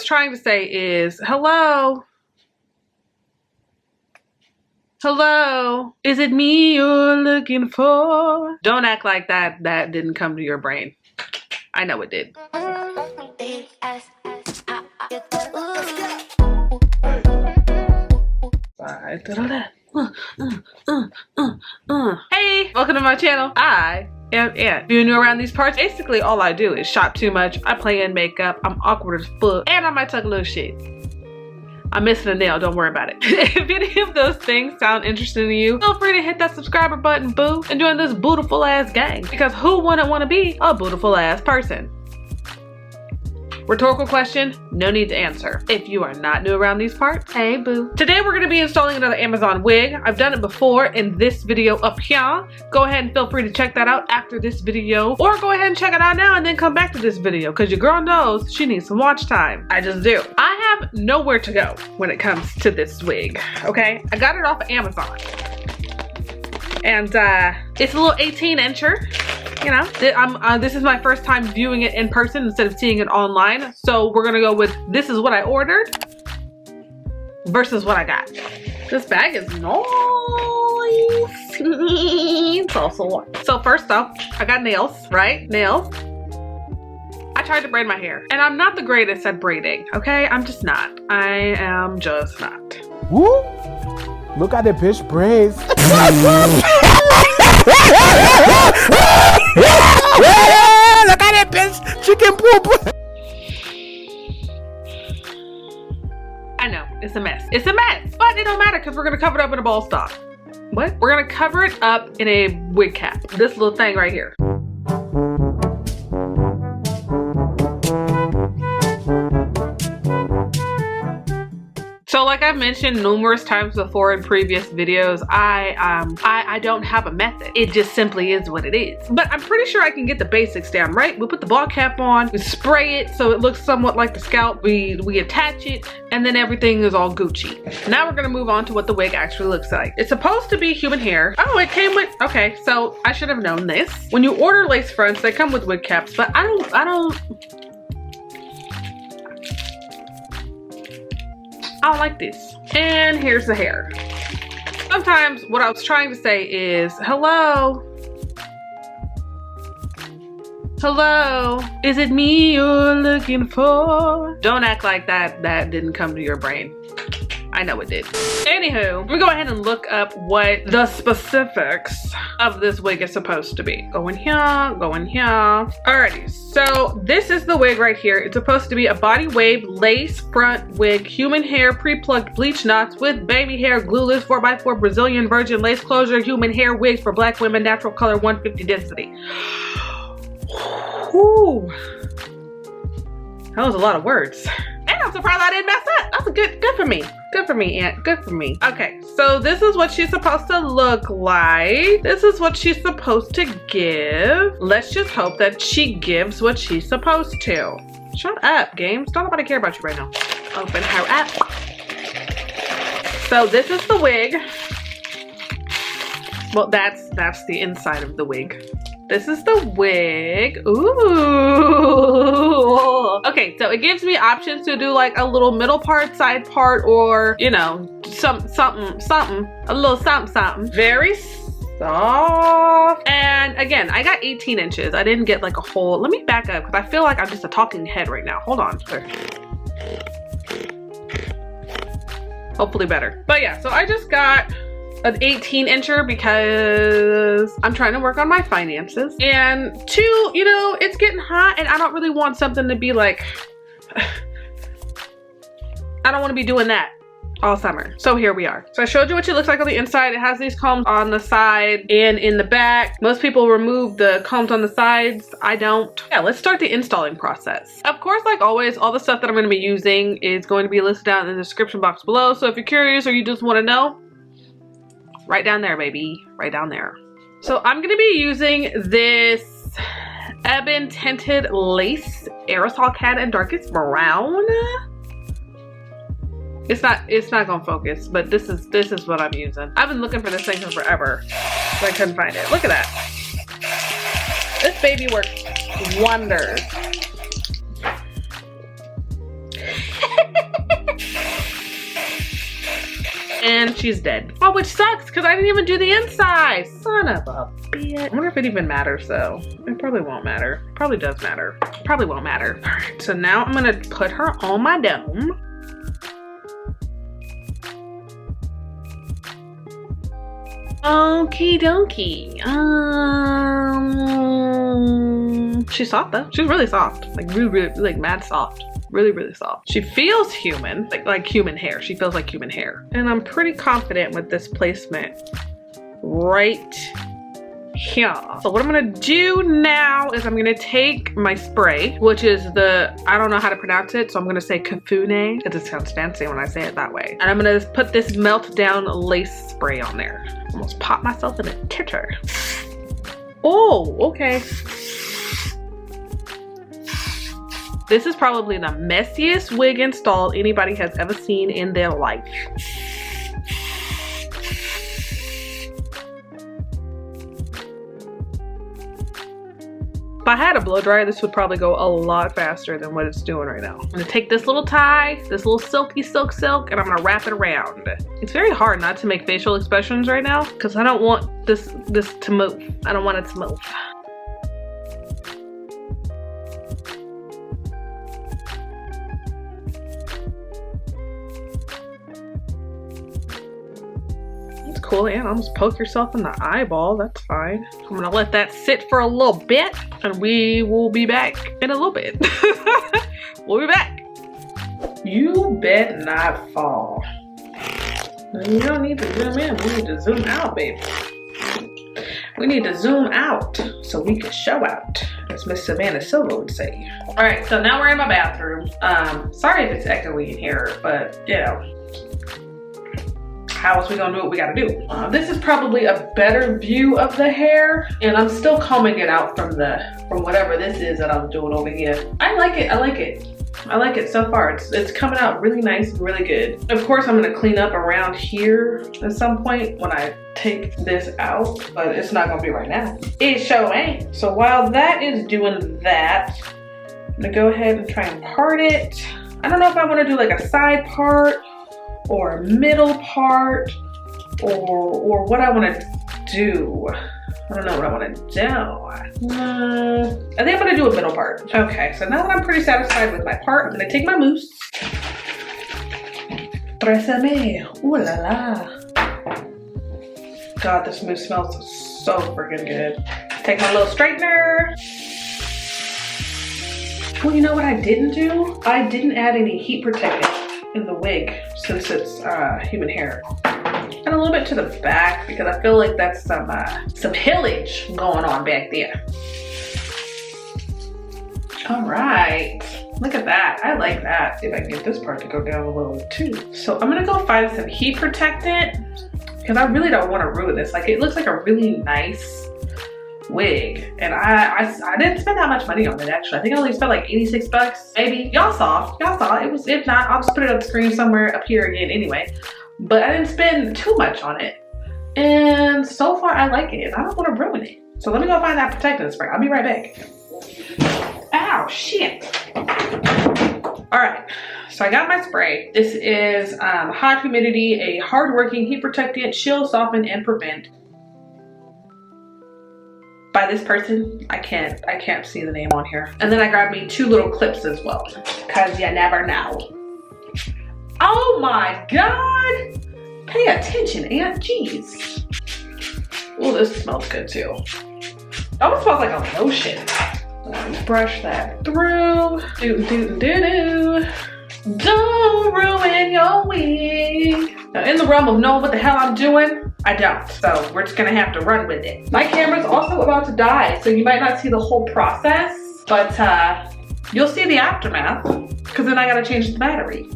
trying to say is, hello? Hello? Is it me you're looking for? Don't act like that didn't come to your brain. I know it did. Hey, welcome to my channel. I am Ant. If you're new around these parts, basically all I do is shop too much, I play in makeup, I'm awkward as fuck, and I might talk a little shit. I'm missing a nail, don't worry about it. If any of those things sound interesting to you, feel free to hit that subscriber button, boo, and join this beautiful ass gang. Because who wouldn't want to be a beautiful ass person? Rhetorical question, no need to answer. If you are not new around these parts, hey boo. Today we're gonna be installing another Amazon wig. I've done it before in this video up here. Go ahead and feel free to check that out after this video, or go ahead and check it out now and then come back to this video, because your girl knows she needs some watch time. I just do. I have nowhere to go when it comes to this wig, okay? I got it off of Amazon. And it's a little 18-incher. You know, this is my first time viewing it in person instead of seeing it online. So we're gonna go with this is what I ordered versus what I got. This bag is nice. So first off, I got nails, right? Nails. I tried to braid my hair and I'm not the greatest at braiding, okay? I'm just not. I am just not. Woo! Look at the bitch braids. Look at that bitch chicken poop. I know, it's a mess. It's a mess, but it don't matter because we're gonna cover it up in a ball stop. What? We're gonna cover it up in a wig cap. This little thing right here. So like I've mentioned numerous times before in previous videos, I don't have a method. It just simply is what it is. But I'm pretty sure I can get the basics down, right? We put the ball cap on, we spray it so it looks somewhat like the scalp, we attach it, and then everything is all Gucci. Now we're gonna move on to what the wig actually looks like. It's supposed to be human hair. Oh, it came with, okay, so I should have known this. When you order lace fronts, they come with wig caps, but I don't like this. And here's the hair. Sometimes what I was trying to say is, hello? Hello? Is it me you're looking for? Don't act like that didn't come to your brain. I know it did. Anywho, let me go ahead and look up what the specifics of this wig is supposed to be. Go in here, go in here. Alrighty, so this is the wig right here. It's supposed to be a body wave lace front wig, human hair, pre-plucked bleach knots with baby hair, glueless 4x4 Brazilian virgin lace closure, human hair wig for black women, natural color, 150 density. Whew. That was a lot of words. And I'm surprised I didn't mess up. That's good for me. Good for me, Aunt. Good for me. Okay, so this is what she's supposed to look like. This is what she's supposed to give. Let's just hope that she gives what she's supposed to. Shut up, games. Don't nobody care about you right now. Open her up. So this is the wig. Well, that's the inside of the wig. This is the wig. Ooh. Okay, so it gives me options to do like a little middle part, side part, or you know, something, a little something. Very soft. And again, I got 18 inches. I didn't get like a whole. Let me back up because I feel like I'm just a talking head right now. Hold on. Hopefully better. But yeah, so I just got an 18-incher because I'm trying to work on my finances, and two, you know, it's getting hot and I don't really want something to be like, I don't want to be doing that all summer. So here we are. So I showed you what it looks like on the inside. It has these combs on the side and in the back. Most people remove the combs on the sides. I don't. Yeah, let's start the installing process. Of course, like always, all the stuff that I'm going to be using is going to be listed down in the description box below. So if you're curious or you just want to know, right down there, baby, right down there. So I'm gonna be using this ebon tinted lace aerosol cat in darkest brown. It's not gonna focus, but this is what I'm using. I've been looking for this thing for forever, but I couldn't find it. Look at that. This baby works wonders. and she's dead. Oh, which sucks because I didn't even do the inside. Son of a bitch. I wonder if it even matters though. It probably won't matter. Probably does matter. Probably won't matter. All right, so now I'm gonna put her on my dome. Okie dokie. She's soft though. She's really soft. Like really, like mad soft. Really, really soft. She feels human, like human hair. She feels like human hair. And I'm pretty confident with this placement right here. So what I'm gonna do now is I'm gonna take my spray, which is the, I don't know how to pronounce it, so I'm gonna say kafune, because it sounds fancy when I say it that way. And I'm gonna put this melt down lace spray on there. Almost pop myself in a titter. Oh, okay. This is probably the messiest wig install anybody has ever seen in their life. If I had a blow dryer, this would probably go a lot faster than what it's doing right now. I'm gonna take this little tie, this little silky silk, and I'm gonna wrap it around. It's very hard not to make facial expressions right now because I don't want this to move. I don't want it to move. Cool, and almost poke yourself in the eyeball. That's fine. I'm gonna let that sit for a little bit and we will be back in a little bit. We'll be back. You bet not fall. You don't need to zoom in, we need to zoom out, baby. We need to zoom out so we can show out, as Miss Savannah Silva would say. All right, so now we're in my bathroom. Sorry if it's echoey in here, but you know, how else we gonna do what we gotta do? This is probably a better view of the hair, and I'm still combing it out from whatever this is that I'm doing over here. I like it, I like it. I like it so far. It's coming out really nice and really good. Of course, I'm gonna clean up around here at some point when I take this out, but it's not gonna be right now. It sure ain't. So while that is doing that, I'm gonna go ahead and try and part it. I don't know if I wanna do like a side part or a middle part, or what I want to do. I don't know what I want to do. I think I'm going to do a middle part. Okay, so now that I'm pretty satisfied with my part, I'm going to take my mousse. Trésame. Ooh la la. God, this mousse smells so freaking good. Take my little straightener. Well, you know what I didn't do? I didn't add any heat protectant in the wig since it's human hair. And a little bit to the back because I feel like that's some pillage going on back there. All right, look at that. I like that. See if I can get this part to go down a little bit too. So I'm gonna go find some heat protectant because I really don't want to ruin this. Like, it looks like a really nice wig, and I didn't spend that much money on it actually. I think I only spent like 86 bucks maybe. Y'all saw it. Was, if not, I'll just put it on the screen somewhere up here again anyway. But I didn't spend too much on it, and so far I like it. I don't want to ruin it, so let me go find that protectant spray. I'll be right back. Ow, shit. All right, so I got my spray. This is high humidity, a hard-working heat protectant, chill, soften, and prevent. By this person, I can't see the name on here. And then I grabbed me 2 little clips as well, because you never know. Oh my God! Pay attention, Aunt. Jeez. Oh, this smells good too. It almost smells like a lotion. Brush that through. Don't ruin your wig. Now, in the realm of knowing what the hell I'm doing, I don't. So we're just gonna have to run with it. My camera's also about to die, so you might not see the whole process, but you'll see the aftermath, because then I gotta change the battery.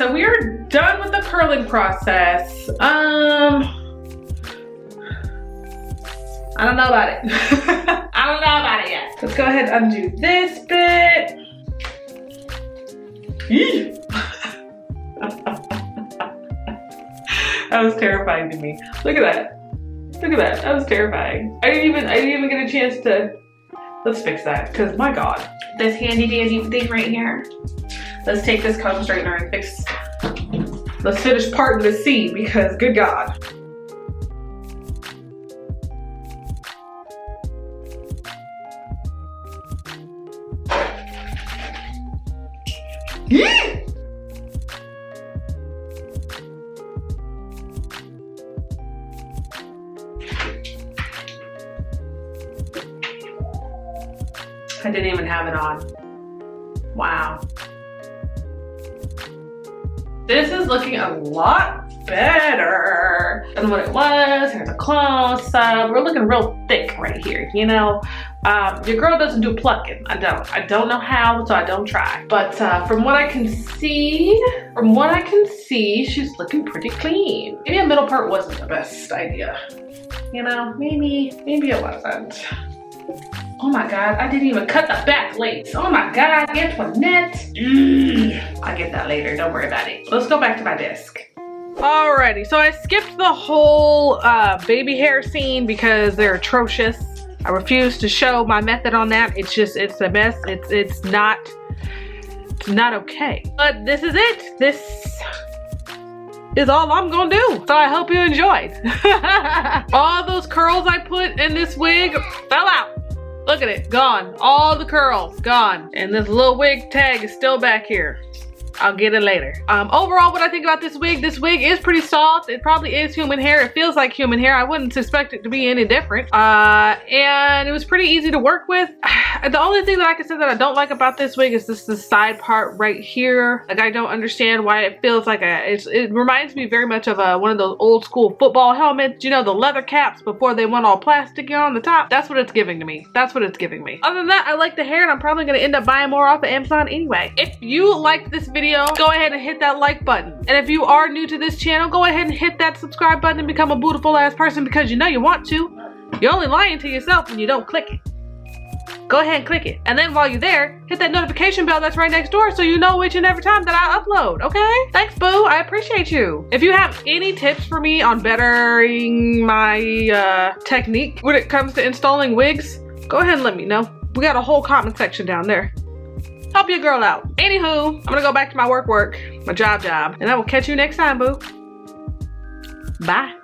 so we are done with the curling process. I don't know about it. I don't know about it yet. Let's go ahead and undo this bit. That was terrifying to me. Look at that. Look at that. That was terrifying. I didn't even get a chance to. Let's fix that, because my God. This handy dandy thing right here. Let's take this comb straightener and fix. Let's finish parting the seam, because good God. I didn't even have it on. Wow. This is looking a lot better than what it was. Here's a close up. We're looking real thick right here, you know? Your girl doesn't do plucking. I don't know how, so I don't try. But from what I can see, she's looking pretty clean. Maybe a middle part wasn't the best idea. You know, maybe it wasn't. Oh my God, I didn't even cut the back lace. Oh my God, Antoinette. I'll get that later, don't worry about it. Let's go back to my desk. Alrighty, so I skipped the whole baby hair scene because they're atrocious. I refuse to show my method on that. It's a mess. It's not okay. But this is it. This is all I'm gonna do. So I hope you enjoyed. All those curls I put in this wig fell out. Look at it, gone. All the curls, gone. And this little wig tag is still back here. I'll get it later. Overall, what I think about this wig is pretty soft. It probably is human hair. It feels like human hair. I wouldn't suspect it to be any different. And it was pretty easy to work with. The only thing that I can say that I don't like about this wig is this side part right here. Like, I don't understand why it feels like it reminds me very much of one of those old school football helmets. You know, the leather caps before they went all plasticky on the top. That's what it's giving to me. That's what it's giving me. Other than that, I like the hair and I'm probably gonna end up buying more off of Amazon anyway. If you liked this video, go ahead and hit that like button. And if you are new to this channel, go ahead and hit that subscribe button and become a beautiful ass person, because you know you want to. You're only lying to yourself when you don't click it. Go ahead and click it. And then while you're there, hit that notification bell that's right next door so you know each and every time that I upload, okay? Thanks, boo. I appreciate you. If you have any tips for me on bettering my technique when it comes to installing wigs, go ahead and let me know. We got a whole comment section down there. Help your girl out. Anywho, I'm gonna go back to my work, my job, and I will catch you next time, boo. Bye.